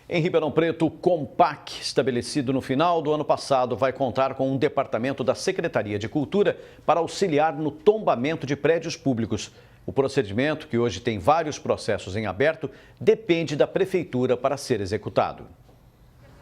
Em Ribeirão Preto, o Compac, estabelecido no final do ano passado, vai contar com um departamento da Secretaria de Cultura para auxiliar no tombamento de prédios públicos. O procedimento, que hoje tem vários processos em aberto, depende da Prefeitura para ser executado.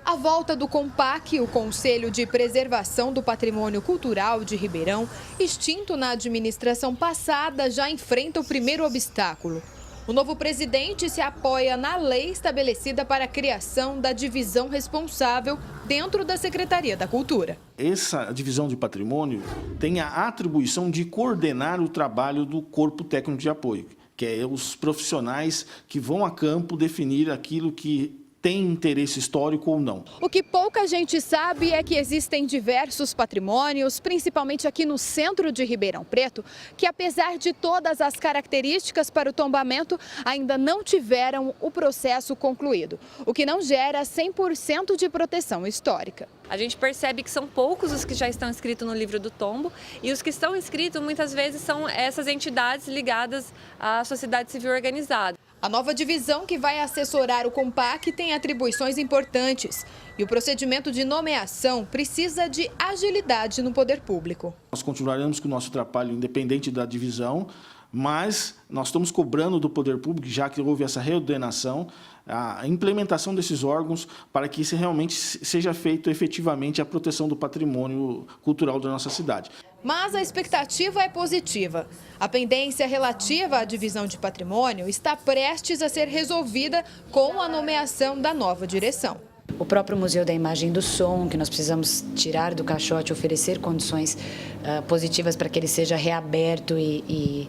A volta do Compac, o Conselho de Preservação do Patrimônio Cultural de Ribeirão, extinto na administração passada, já enfrenta o primeiro obstáculo. O novo presidente se apoia na lei estabelecida para a criação da divisão responsável dentro da Secretaria da Cultura. Essa divisão de patrimônio tem a atribuição de coordenar o trabalho do corpo técnico de apoio, que é os profissionais que vão a campo definir aquilo que tem interesse histórico ou não. O que pouca gente sabe é que existem diversos patrimônios, principalmente aqui no centro de Ribeirão Preto, que apesar de todas as características para o tombamento, ainda não tiveram o processo concluído, o que não gera 100% de proteção histórica. A gente percebe que são poucos os que já estão inscritos no livro do tombo e os que estão inscritos muitas vezes são essas entidades ligadas à sociedade civil organizada. A nova divisão que vai assessorar o Compac tem atribuições importantes e o procedimento de nomeação precisa de agilidade no poder público. Nós continuaremos com o nosso trabalho independente da divisão, mas nós estamos cobrando do poder público, já que houve essa reordenação, a implementação desses órgãos para que isso realmente seja feito efetivamente a proteção do patrimônio cultural da nossa cidade. Mas a expectativa é positiva. A pendência relativa à divisão de patrimônio está prestes a ser resolvida com a nomeação da nova direção. O próprio Museu da Imagem e do Som, que nós precisamos tirar do caixote, oferecer condições positivas para que ele seja reaberto e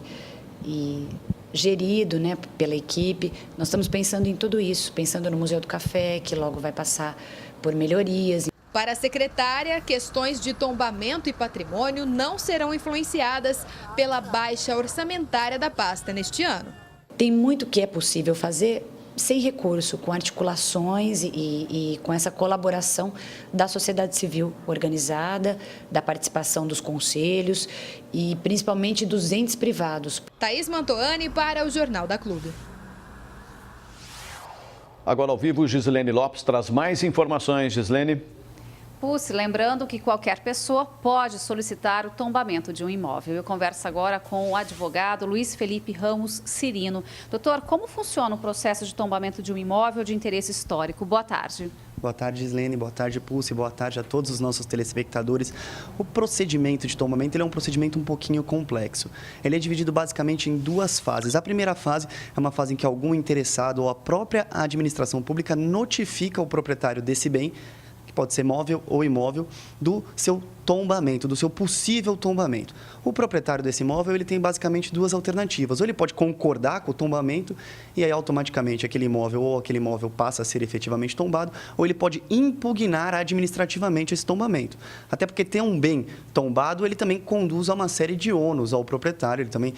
gerido, né, pela equipe. Nós estamos pensando em tudo isso, pensando no Museu do Café, que logo vai passar por melhorias. Para a secretária, questões de tombamento e patrimônio não serão influenciadas pela baixa orçamentária da pasta neste ano. Tem muito que é possível fazer sem recurso, com articulações e com essa colaboração da sociedade civil organizada, da participação dos conselhos e principalmente dos entes privados. Thaís Mantoani para o Jornal da Clube. Agora ao vivo, Gislene Lopes traz mais informações. Gislene. Pulse, lembrando que qualquer pessoa pode solicitar o tombamento de um imóvel. Eu converso agora com o advogado Luiz Felipe Ramos Cirino. Doutor, como funciona o processo de tombamento de um imóvel de interesse histórico? Boa tarde. Boa tarde, Gislene. Boa tarde, Pulse. Boa tarde a todos os nossos telespectadores. O procedimento de tombamento ele é um procedimento um pouquinho complexo. Ele é dividido basicamente em duas fases. A primeira fase é uma fase em que algum interessado ou a própria administração pública notifica o proprietário desse bem, pode ser móvel ou imóvel, do seu tombamento, do seu possível tombamento. O proprietário desse imóvel ele tem basicamente duas alternativas. Ou ele pode concordar com o tombamento e aí automaticamente aquele imóvel passa a ser efetivamente tombado, ou ele pode impugnar administrativamente esse tombamento. Até porque ter um bem tombado, ele também conduz a uma série de ônus ao proprietário, ele também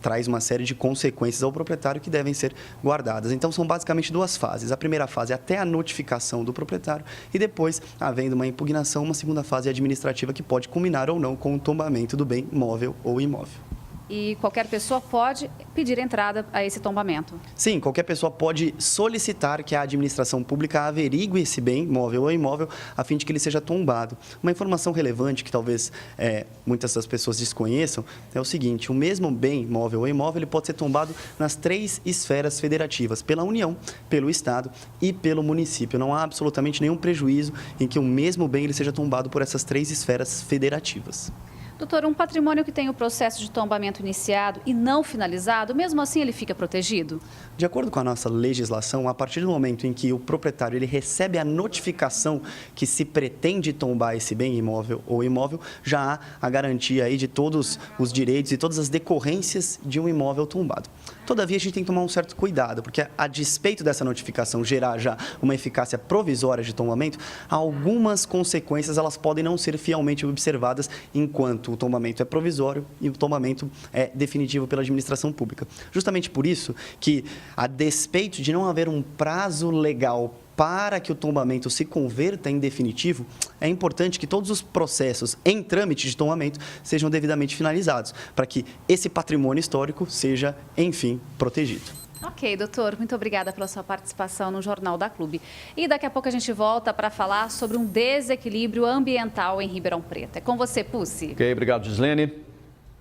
traz uma série de consequências ao proprietário que devem ser guardadas. Então são basicamente duas fases. A primeira fase é até a notificação do proprietário e depois, havendo uma impugnação, uma segunda fase administrativa que pode culminar ou não com o tombamento do bem móvel ou imóvel. E qualquer pessoa pode pedir entrada a esse tombamento? Sim, qualquer pessoa pode solicitar que a administração pública averigue esse bem, móvel ou imóvel, a fim de que ele seja tombado. Uma informação relevante que talvez muitas das pessoas desconheçam é o seguinte: o mesmo bem, móvel ou imóvel, ele pode ser tombado nas 3 esferas federativas, pela União, pelo Estado e pelo município. Não há absolutamente nenhum prejuízo em que o mesmo bem ele seja tombado por essas 3 esferas federativas. Doutor, um patrimônio que tem o processo de tombamento iniciado e não finalizado, mesmo assim ele fica protegido? De acordo com a nossa legislação, a partir do momento em que o proprietário ele recebe a notificação que se pretende tombar esse bem imóvel ou imóvel, já há a garantia aí de todos os direitos e todas as decorrências de um imóvel tombado. Todavia, a gente tem que tomar um certo cuidado, porque a despeito dessa notificação gerar já uma eficácia provisória de tombamento, algumas consequências elas podem não ser fielmente observadas enquanto o tombamento é provisório e o tombamento é definitivo pela administração pública. Justamente por isso que, a despeito de não haver um prazo legal para que o tombamento se converta em definitivo, é importante que todos os processos em trâmite de tombamento sejam devidamente finalizados, para que esse patrimônio histórico seja, enfim, protegido. Ok, doutor, muito obrigada pela sua participação no Jornal da Clube. E daqui a pouco a gente volta para falar sobre um desequilíbrio ambiental em Ribeirão Preto. É com você, Pucci. Ok, obrigado, Gislene.